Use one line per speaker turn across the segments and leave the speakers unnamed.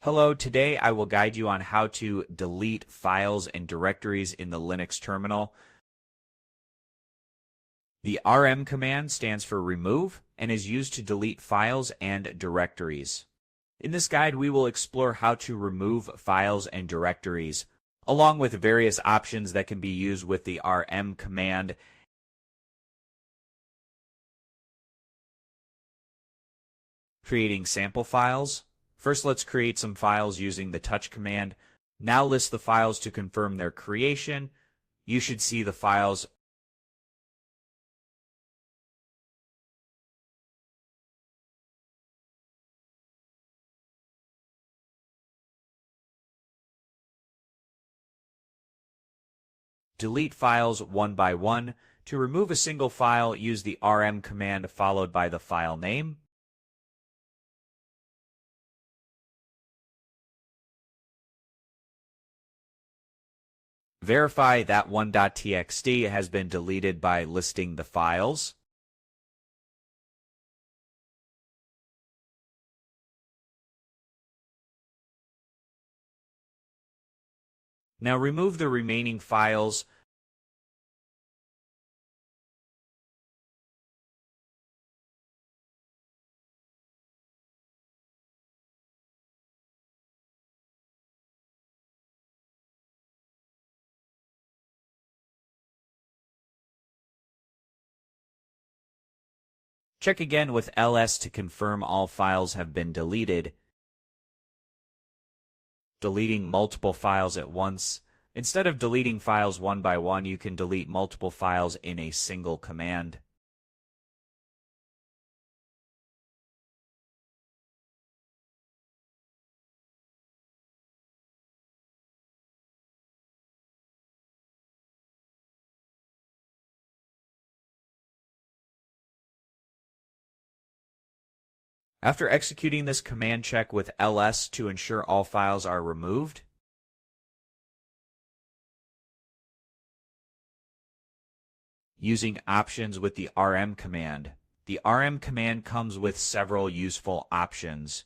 Hello, today I will guide you on how to delete files and directories in the Linux terminal. The rm command stands for remove and is used to delete files and directories. In this guide, we will explore how to remove files and directories, along with various options that can be used with the rm command. Creating sample files. First, let's create some files using the touch command. Now list the files to confirm their creation. You should see the files. Delete files one by one. To remove a single file, use the rm command followed by the file name. Verify that one.txt has been deleted by listing the files. Now remove the remaining files. Check again with ls to confirm all files have been deleted. Deleting multiple files at once. Instead of deleting files one by one, you can delete multiple files in a single command. After executing this command, check with ls to ensure all files are removed. Using options with the rm command. The rm command comes with several useful options.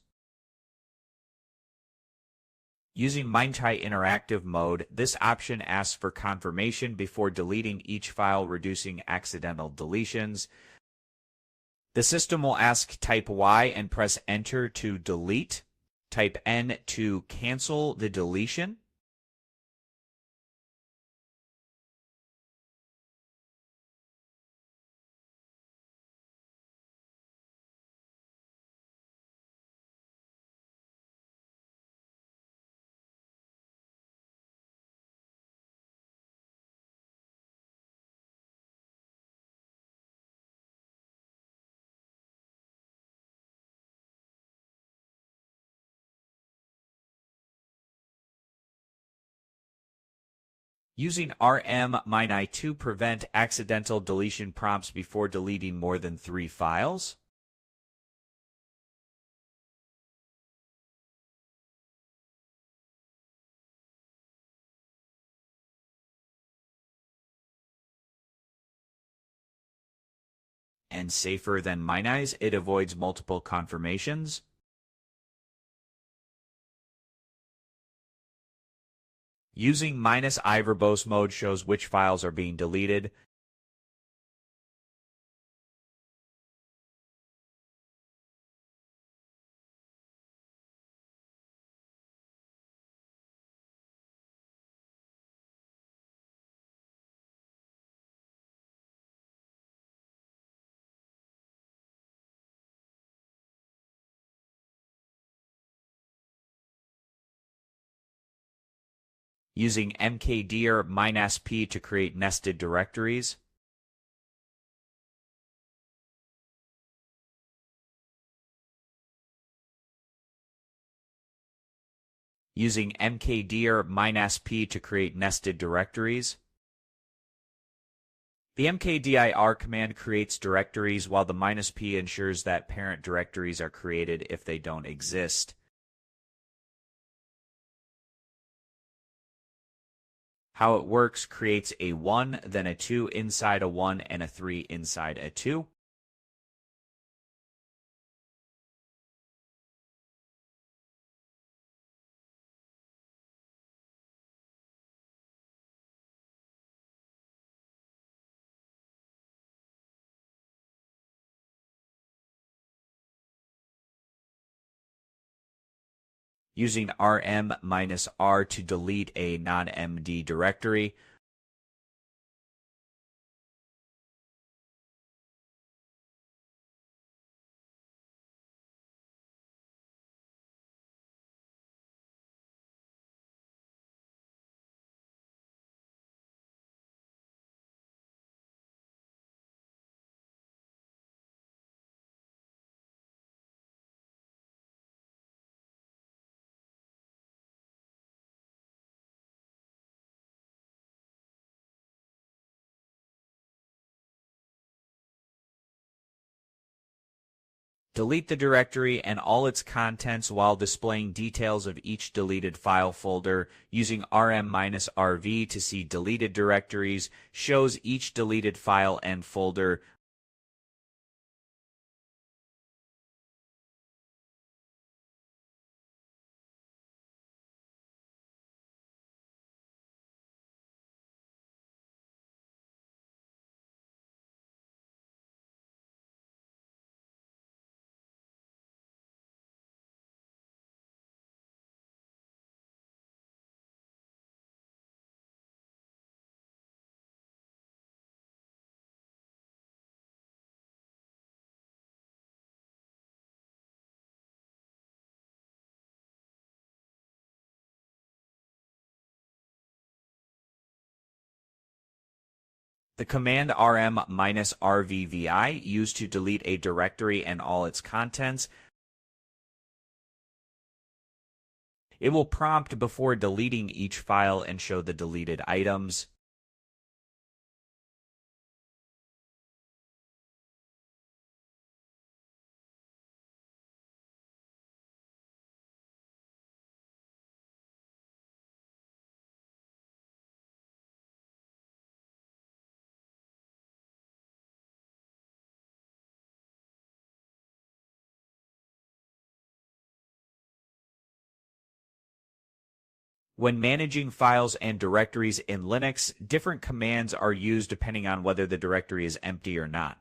Using multi-interactive mode, this option asks for confirmation before deleting each file, reducing accidental deletions. The system will ask type Y and press enter to delete. Type N to cancel the deletion. Using rm-i to prevent accidental deletion prompts before deleting more than 3 files. And safer than minimize, it avoids multiple confirmations. Using -i verbose mode shows which files are being deleted. Using mkdir -p to create nested directories. Using mkdir -p to create nested directories. The mkdir command creates directories, while the -p ensures that parent directories are created if they don't exist. How it works: creates a 1, then a 2 inside a 1, and a 3 inside a 2. using rm-r to delete a non-MD directory. Delete the directory and all its contents while displaying details of each deleted file folder. Using rm-rv to see deleted directories shows each deleted file and folder. The command rm-rvvi used to delete a directory and all its contents. It will prompt before deleting each file and show the deleted items. When managing files and directories in Linux, different commands are used depending on whether the directory is empty or not.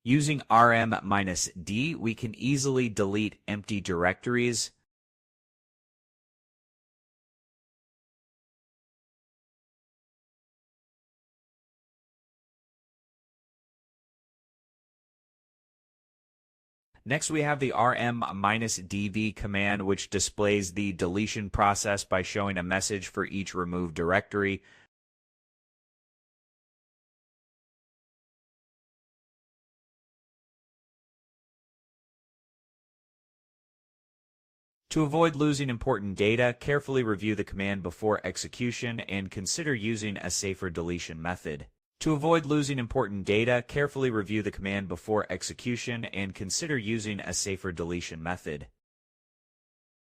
Using rm-d, we can easily delete empty directories. Next, we have the rm-dv command, which displays the deletion process by showing a message for each removed directory. To avoid losing important data, carefully review the command before execution and consider using a safer deletion method. To avoid losing important data, carefully review the command before execution and consider using a safer deletion method.